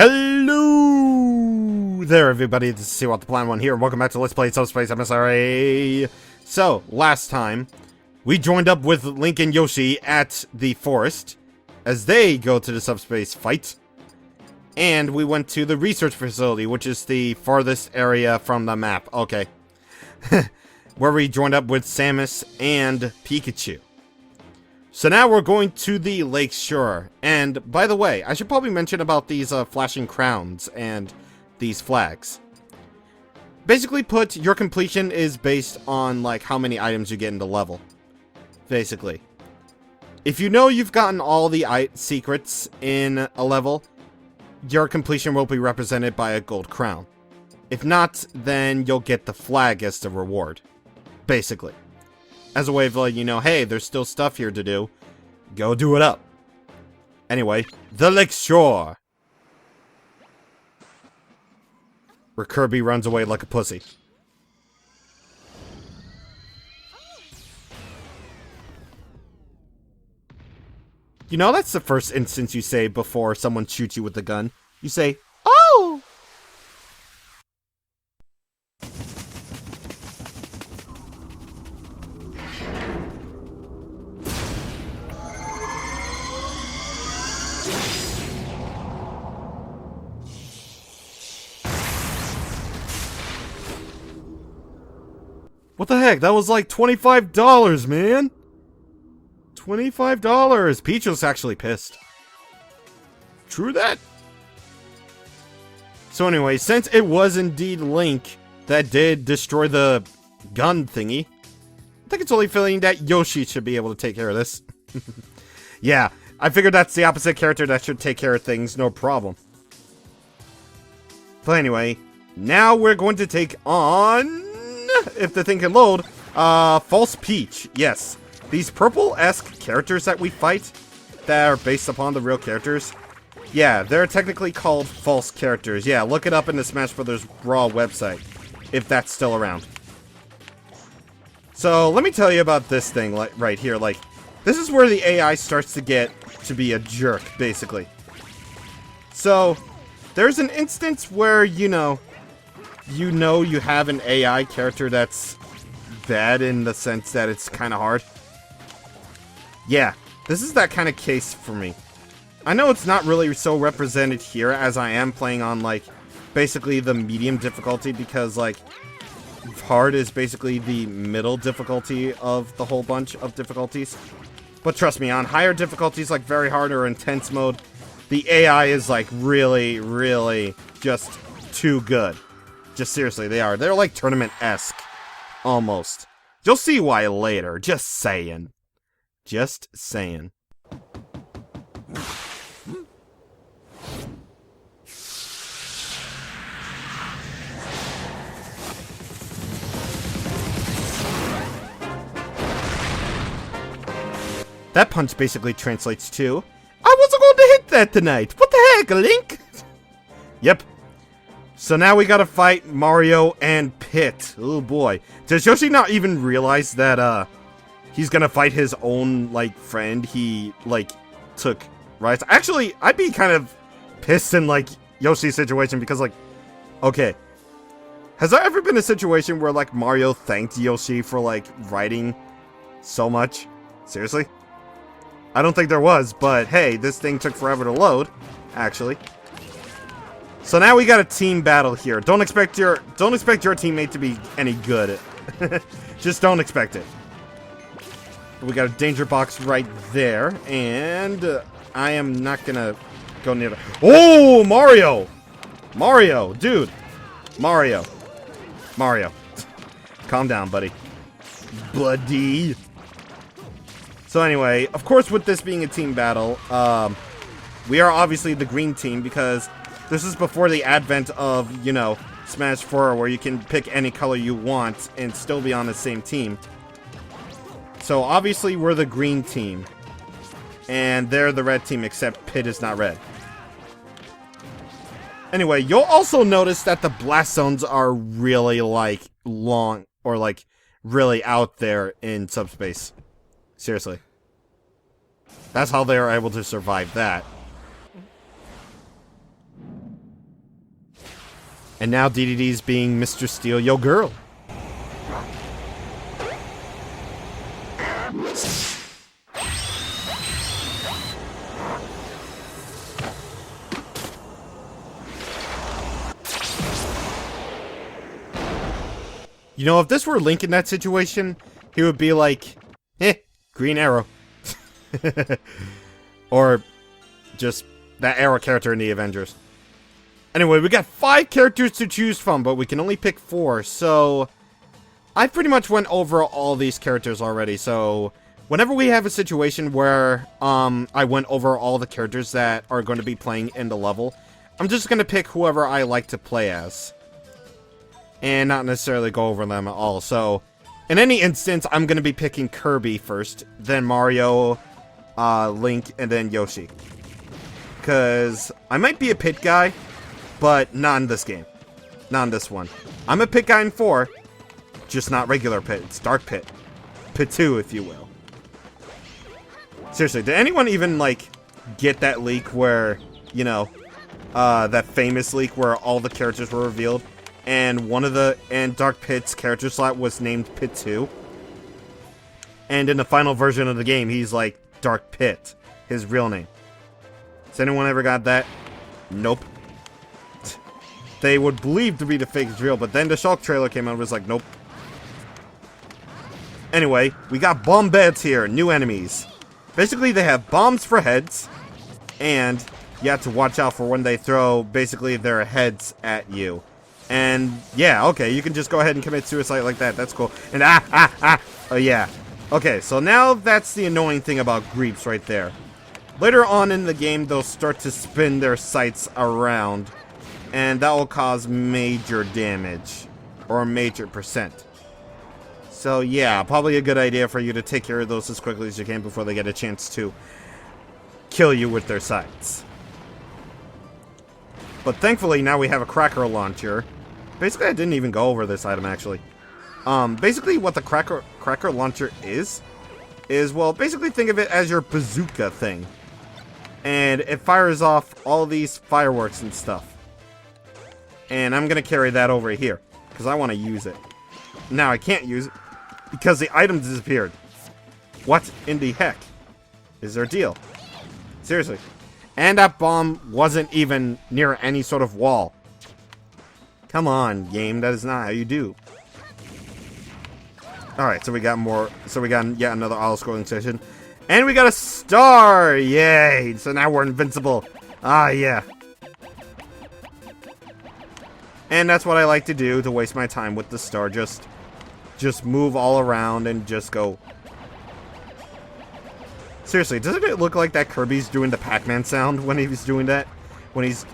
Hello there, everybody. This is CwapTheNintendin here, and welcome back to Let's Play Subspace Emissary. So, last time, we joined up with Link and Yoshi at the forest, as they go to the subspace fight, and we went to the research facility, which is the farthest area from the map. Okay. Where we joined up with Samus and Pikachu. So now we're going to the Lakeshore, and by the way, I should probably mention about these flashing crowns and these flags. Basically put, your completion is based on like how many items you get in the level. Basically. If you know you've gotten all the secrets in a level, your completion will be represented by a gold crown. If not, then you'll get the flag as the reward. Basically. As a way of letting you know, hey, there's still stuff here to do. Go do it up. Anyway, the Lakeshore. Where Kirby runs away like a pussy. You know, that's the first instance you say before someone shoots you with a gun. You say, oh! What the heck? That was like $25, man! $25! Peach was actually pissed. True that. So anyway, since it was indeed Link that did destroy the gun thingy, I think it's only fitting that Yoshi should be able to take care of this. Yeah, I figured that's the opposite character that should take care of things, no problem. But anyway, now we're going to take on, if the thing can load, False Peach. Yes, these purple-esque characters that we fight that are based upon the real characters, yeah, they're technically called false characters. Yeah, look it up in the Smash Bros. Raw website, if that's still around. So, let me tell you about this thing right here. Like, this is where the AI starts to get to be a jerk, basically. So, there's an instance where, you know you have an AI character that's bad in the sense that it's kind of hard. Yeah, this is that kind of case for me. I know it's not really so represented here as I am playing on, like, basically the medium difficulty because, like, hard is basically the middle difficulty of the whole bunch of difficulties. But trust me, on higher difficulties like very hard or intense mode, the AI is, like, really, really just too good. Just seriously, they are. They're like tournament-esque. Almost. You'll see why later. Just saying. Just saying. That punch basically translates to, I wasn't going to hit that tonight. What the heck, Link? Yep. So now we gotta fight Mario and Pit. Oh boy. Does Yoshi not even realize that, he's gonna fight his own, like, friend he, like, took rights? Actually, I'd be kind of pissed in, like, Yoshi's situation because, like, okay. Has there ever been a situation where, like, Mario thanked Yoshi for, like, writing so much? Seriously? I don't think there was, but hey, this thing took forever to load, actually. So now we got a team battle here. Don't expect your teammate to be any good. Just don't expect it. We got a danger box right there, and I am not gonna go near the... Oh, Mario! Mario, dude. Mario. Calm down, buddy. Buddy. So anyway, of course with this being a team battle, we are obviously the green team because this is before the advent of, you know, Smash 4 where you can pick any color you want and still be on the same team. So obviously we're the green team. And they're the red team, except Pit is not red. Anyway, you'll also notice that the blast zones are really, like, long, or, like, really out there in Subspace. Seriously. That's how they are able to survive that. And now DDD's being Mr. Steal Yo Girl. You know, if this were Link in that situation, he would be like, Green Arrow. Or just that Arrow character in the Avengers. Anyway, we got 5 characters to choose from, but we can only pick 4, so I pretty much went over all these characters already, so whenever we have a situation where I went over all the characters that are going to be playing in the level, I'm just going to pick whoever I like to play as. And not necessarily go over them at all. So, in any instance, I'm going to be picking Kirby first, then Mario, Link, and then Yoshi. Because I might be a pit guy, but not in this game. Not in this one. I'm a pit guy in 4, just not regular pit. It's Dark Pit. Pit 2, if you will. Seriously, did anyone even, like, get that leak where, you know, that famous leak where all the characters were revealed? And Dark Pit's character slot was named Pit 2. And in the final version of the game, he's like Dark Pit, his real name. Has anyone ever got that? Nope. They would believe to be the fake is real, but then the Shulk trailer came out and was like, nope. Anyway, we got bomb beds here, new enemies. Basically, they have bombs for heads, and you have to watch out for when they throw basically their heads at you. And, yeah, okay, you can just go ahead and commit suicide like that. That's cool. And, oh, yeah. Okay, so now that's the annoying thing about Greeps right there. Later on in the game, they'll start to spin their sights around, and that will cause major damage, or a major percent. So, yeah, probably a good idea for you to take care of those as quickly as you can before they get a chance to kill you with their sights. But thankfully, now we have a cracker launcher. Basically, I didn't even go over this item, actually. Basically, what the cracker launcher is, well, basically think of it as your bazooka thing. And it fires off all these fireworks and stuff. And I'm going to carry that over here, because I want to use it. Now, I can't use it, because the item disappeared. What in the heck is their deal? Seriously. And that bomb wasn't even near any sort of wall. Come on, game. That is not how you do. Alright, so we got more. So we got yet another auto-scrolling session. And we got a star! Yay! So now we're invincible. Ah, yeah. And that's what I like to do to waste my time with the star. Just move all around and just go. Seriously, doesn't it look like that Kirby's doing the Pac-Man sound when he's doing that? When he's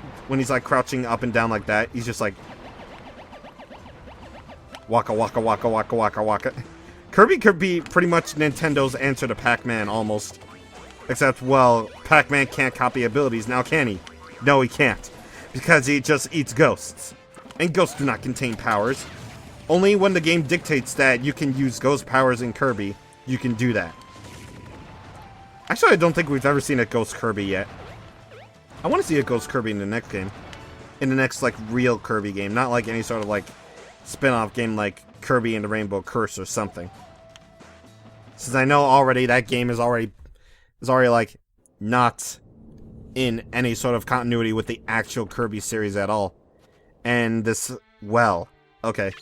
like crouching up and down like that, he's just like waka waka waka waka waka waka. Kirby could be pretty much Nintendo's answer to Pac-Man almost. Except, well, Pac-Man can't copy abilities now, can he? No, he can't. Because he just eats ghosts. And ghosts do not contain powers. Only when the game dictates that you can use ghost powers in Kirby, you can do that. Actually, I don't think we've ever seen a Ghost Kirby yet. I want to see a Ghost Kirby in the next game. In the next, like, real Kirby game. Not like any sort of, like, spin-off game like Kirby and the Rainbow Curse or something. Since I know already that game is already, like, not in any sort of continuity with the actual Kirby series at all. And this, well, okay.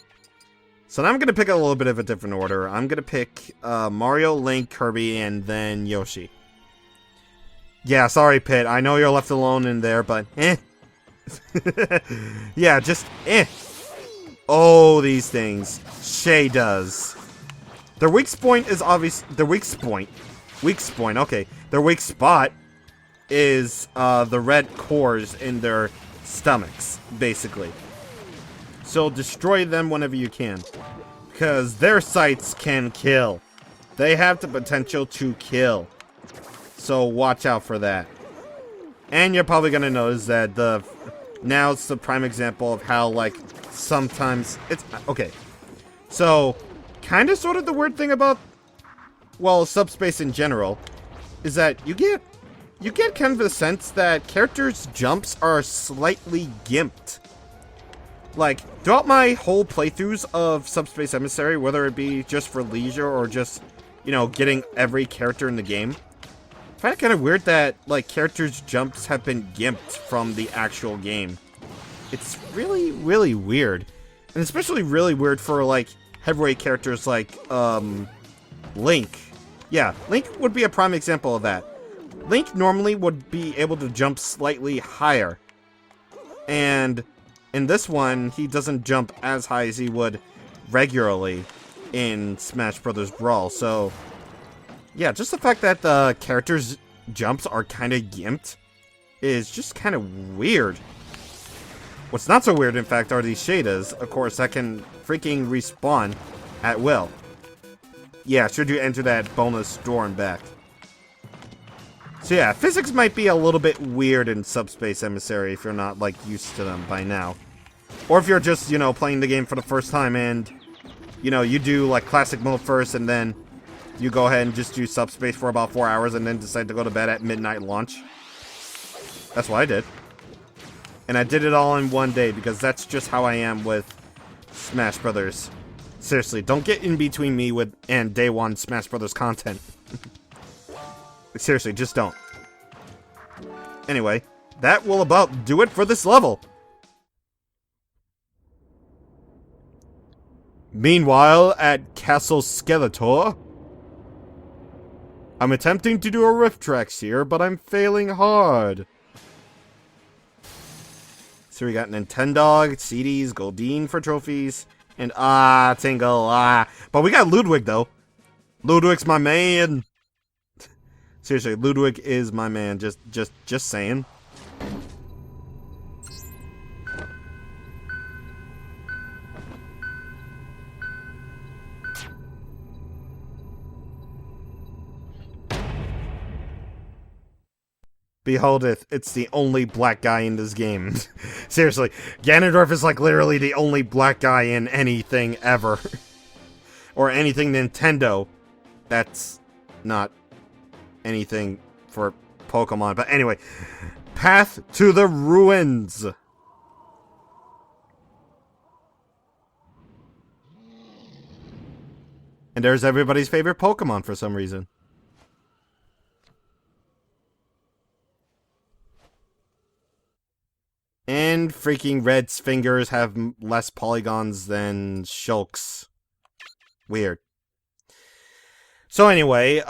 So now I'm going to pick a little bit of a different order. I'm going to pick Mario, Link, Kirby, and then Yoshi. Yeah, sorry, Pit. I know you're left alone in there, but yeah, just Oh, these things. Shay does. Their weak point is obvious. Their weak point, okay. Their weak spot is the red cores in their stomachs, basically. So destroy them whenever you can. Because their sights can kill. They have the potential to kill. So watch out for that. And you're probably going to notice that now it's the prime example of how, like, sometimes it's... Okay. So, kind of sort of the weird thing about, well, Subspace in general, is that you get kind of the sense that characters' jumps are slightly gimped. like, throughout my whole playthroughs of Subspace Emissary, whether it be just for leisure or just, you know, getting every character in the game, I find it kind of weird that, like, characters' jumps have been gimped from the actual game. It's really, really weird. And especially really weird for, like, heavyweight characters like, Link. Yeah, Link would be a prime example of that. Link normally would be able to jump slightly higher. And in this one, he doesn't jump as high as he would regularly in Smash Bros. Brawl. So, yeah, just the fact that the characters' jumps are kind of gimped is just kind of weird. What's not so weird, in fact, are these shaders, of course, that can freaking respawn at will. Yeah, should you enter that bonus door and back. So yeah, physics might be a little bit weird in Subspace Emissary if you're not, like, used to them by now. Or if you're just, you know, playing the game for the first time and, you know, you do, like, classic mode first and then you go ahead and just do Subspace for about 4 hours and then decide to go to bed at midnight launch. That's what I did. And I did it all in one day because that's just how I am with Smash Brothers. Seriously, don't get in between me and day one Smash Brothers content. Seriously, just don't. Anyway, that will about do it for this level. Meanwhile, at Castle Skeletor, I'm attempting to do a riff tracks here, but I'm failing hard. So we got Nintendog, CDs, Goldine for trophies, and Tingle, But we got Ludwick, though. Ludwick's my man. Seriously, Ludwick is my man. Just saying. Beholdeth, it's the only black guy in this game. Seriously, Ganondorf is like literally the only black guy in anything ever. Or anything Nintendo. That's not anything for Pokemon. But anyway, Path to the Ruins. And there's everybody's favorite Pokemon for some reason. And freaking Red's fingers have less polygons than Shulk's. Weird. So anyway,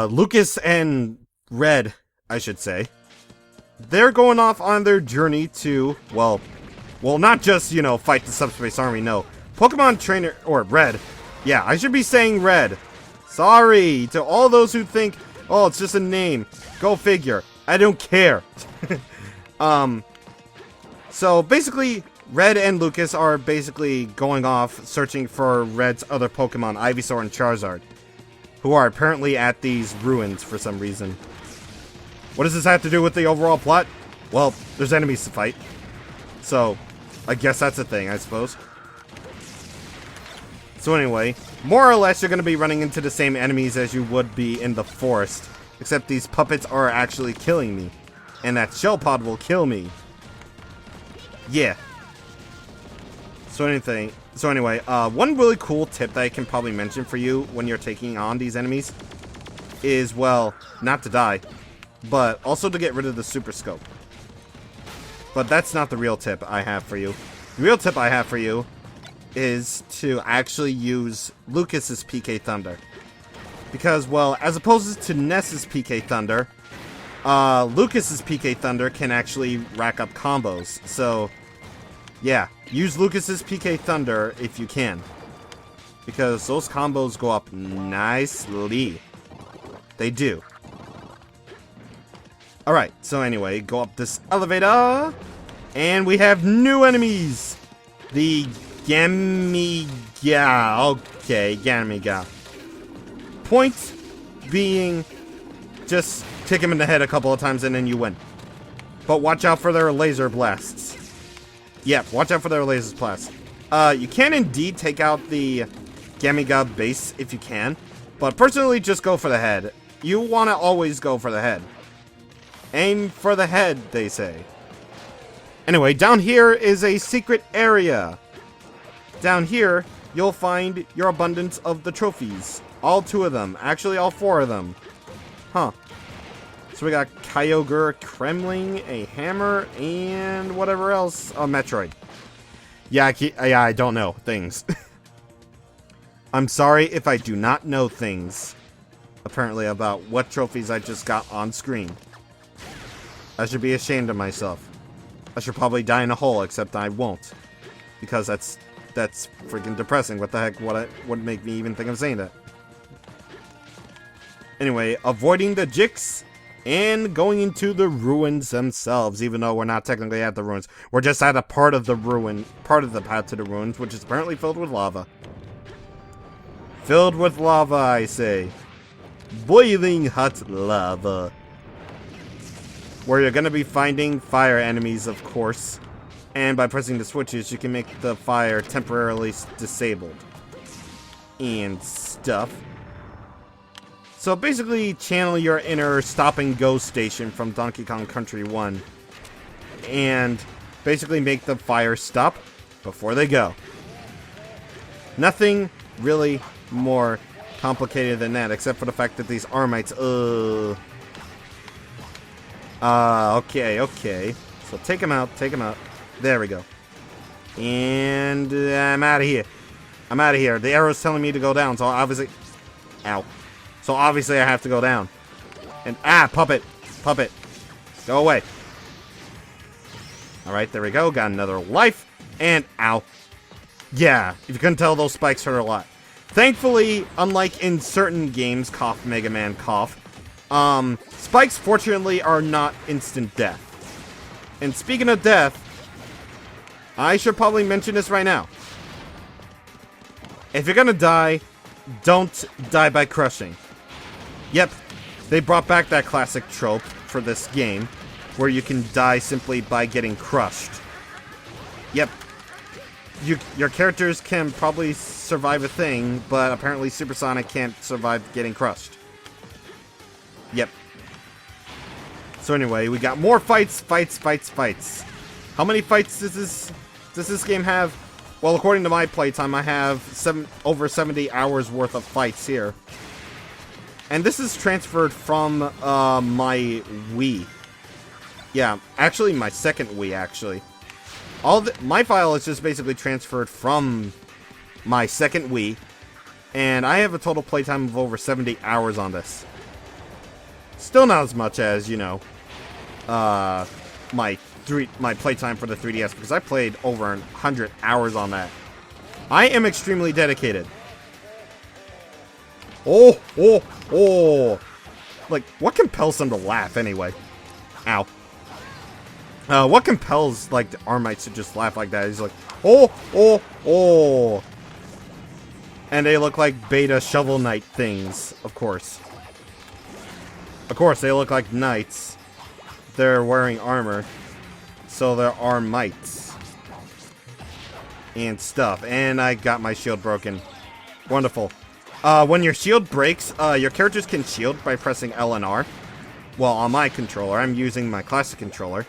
Lucas and Red, I should say, they're going off on their journey to, well, not just, you know, fight the Subspace Army, no. Pokemon Trainer, or Red. Yeah, I should be saying Red. Sorry to all those who think, oh, it's just a name. Go figure. I don't care. So basically, Red and Lucas are basically going off searching for Red's other Pokemon, Ivysaur and Charizard, who are apparently at these ruins for some reason. What does this have to do with the overall plot? Well, there's enemies to fight. So, I guess that's a thing, I suppose. So anyway, more or less you're going to be running into the same enemies as you would be in the forest, except these puppets are actually killing me. And that shell pod will kill me. Yeah. So anyway, one really cool tip that I can probably mention for you when you're taking on these enemies is, well, not to die, but also to get rid of the Super Scope. But that's not the real tip I have for you. The real tip I have for you is to actually use Lucas's PK Thunder. Because, well, as opposed to Ness's PK Thunder, Lucas's PK Thunder can actually rack up combos. So, yeah, use Lucas's PK Thunder if you can. Because those combos go up nicely. They do. Alright, so anyway, go up this elevator. And we have new enemies. The Gamiga. Okay, Gamiga. Point being, just kick him in the head a couple of times and then you win. But watch out for their laser blasts. Yep, watch out for their laser blasts. You can indeed take out the Gamiga base if you can. But personally, just go for the head. You want to always go for the head. Aim for the head, they say. Anyway, down here is a secret area. Down here, you'll find your abundance of the trophies. All 2 of them. Actually, all 4 of them. Huh. So we got Kyogre, Kremling, a hammer, and whatever else. Oh, Metroid. Yeah, I don't know things. I'm sorry if I do not know things, apparently, about what trophies I just got on screen. I should be ashamed of myself. I should probably die in a hole, except I won't. Because that's freaking depressing. What the heck would make me even think of saying that? Anyway, avoiding the Jicks and going into the ruins themselves, even though we're not technically at the ruins. We're just at a part of the path to the ruins, which is apparently filled with lava. Filled with lava, I say. Boiling hot lava. Where you're going to be finding fire enemies, of course. And by pressing the switches, you can make the fire temporarily disabled. And stuff. So basically, channel your inner stop-and-go station from Donkey Kong Country 1. And basically make the fire stop before they go. Nothing really more complicated than that, except for the fact that these Armites, okay. So take them out. There we go. And I'm out of here. The arrow's telling me to go down, so obviously... Ow. So obviously I have to go down. And, puppet. Go away. Alright, there we go. Got another life. And, ow. Yeah, if you couldn't tell, those spikes hurt a lot. Thankfully, unlike in certain games, cough, Mega Man, cough, spikes, fortunately, are not instant death. And speaking of death, I should probably mention this right now. If you're gonna die, don't die by crushing. Yep, they brought back that classic trope for this game, where you can die simply by getting crushed. Yep. Your characters can probably survive a thing, but apparently Supersonic can't survive getting crushed. Yep. So anyway, we got more fights. How many fights does this game have? Well, according to my playtime, I have over 70 hours worth of fights here. And this is transferred from my Wii. Yeah, actually my second Wii, actually. My file is just basically transferred from my second Wii, and I have a total playtime of over 70 hours on this. Still not as much as, you know, my playtime for the 3DS, because I played over 100 hours on that. I am extremely dedicated. Oh! Like, what compels them to laugh anyway? Ow. What compels, like, the Armites to just laugh like that? He's like, oh! And they look like beta Shovel Knight things, of course. Of course, they look like knights. They're wearing armor. So they're Armites. And stuff. And I got my shield broken. Wonderful. When your shield breaks, your characters can shield by pressing L and R. Well, on my controller, I'm using my classic controller.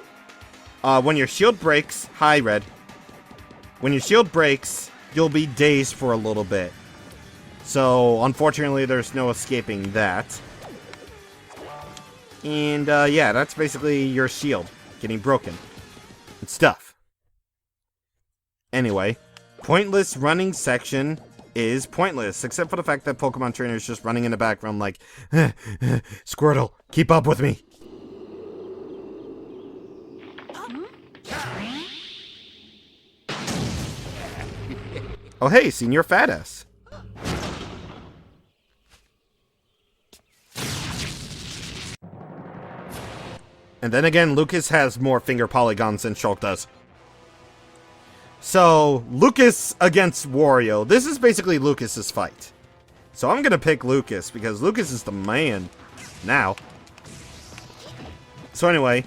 When your shield breaks, hi Red. When your shield breaks, you'll be dazed for a little bit. So, unfortunately, there's no escaping that. And, yeah, that's basically your shield getting broken. And stuff. Anyway, pointless running section is pointless, except for the fact that Pokemon Trainer is just running in the background like, Squirtle, keep up with me. Oh hey, Senior Fat-Ass. And then again, Lucas has more finger polygons than Shulk does. So, Lucas against Wario. This is basically Lucas's fight. So I'm gonna pick Lucas, because Lucas is the man. Now. So anyway,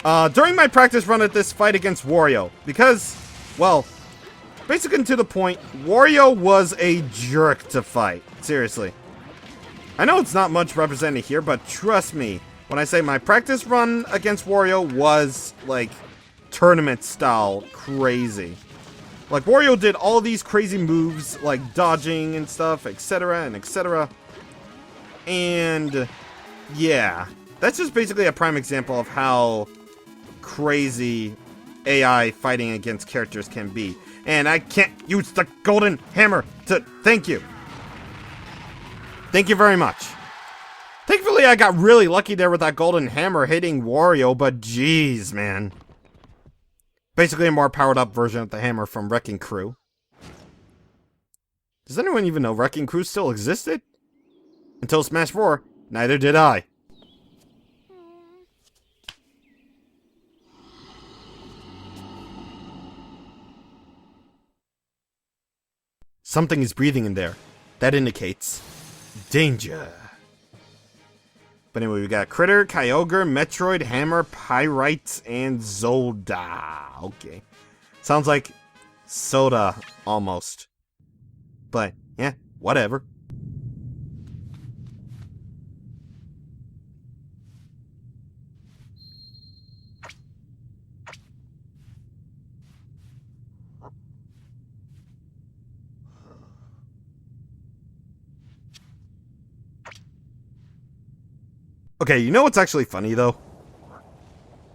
during my practice run at this fight against Wario, because, well, basically to the point, Wario was a jerk to fight. Seriously. I know it's not much represented here, but trust me, when I say my practice run against Wario was, like, tournament style crazy. Like, Wario did all these crazy moves, like dodging and stuff, etc. and etc. And, yeah. That's just basically a prime example of how crazy AI fighting against characters can be. And I can't use the golden hammer to thank you. Thank you very much. Thankfully, I got really lucky there with that golden hammer hitting Wario, but jeez, man. Basically a more powered up version of the hammer from Wrecking Crew. Does anyone even know Wrecking Crew still existed? Until Smash 4, neither did I. Something is breathing in there. That indicates danger. But anyway, we got Critter, Kyogre, Metroid, Hammer, Pyrites, and Zolda. Okay. Sounds like soda, almost. But, yeah, whatever. Okay, you know what's actually funny, though?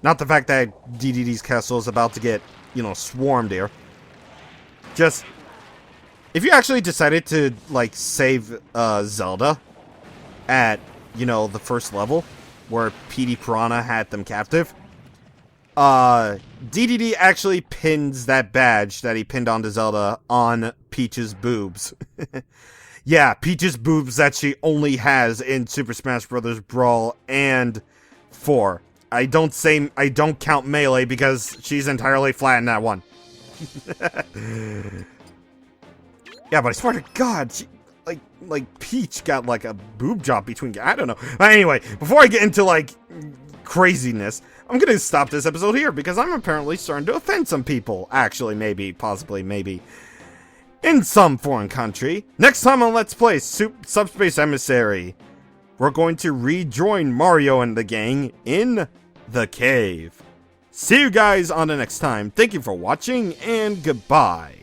Not the fact that DDD's castle is about to get, you know, swarmed here. Just, if you actually decided to, like, save Zelda at, you know, the first level, where Petey Piranha had them captive, DDD actually pins that badge that he pinned onto Zelda on Peach's boobs. Yeah, Peach's boobs that she only has in Super Smash Bros. Brawl and 4. I don't count Melee because she's entirely flat in that one. Yeah, but I swear to God, she, like Peach got like a boob job between, I don't know. But anyway, before I get into like craziness, I'm gonna stop this episode here because I'm apparently starting to offend some people. Actually, maybe, possibly, maybe. In some foreign country. Next time on Let's Play Subspace Emissary, we're going to rejoin Mario and the gang in the cave. See you guys on the next time. Thank you for watching, and goodbye.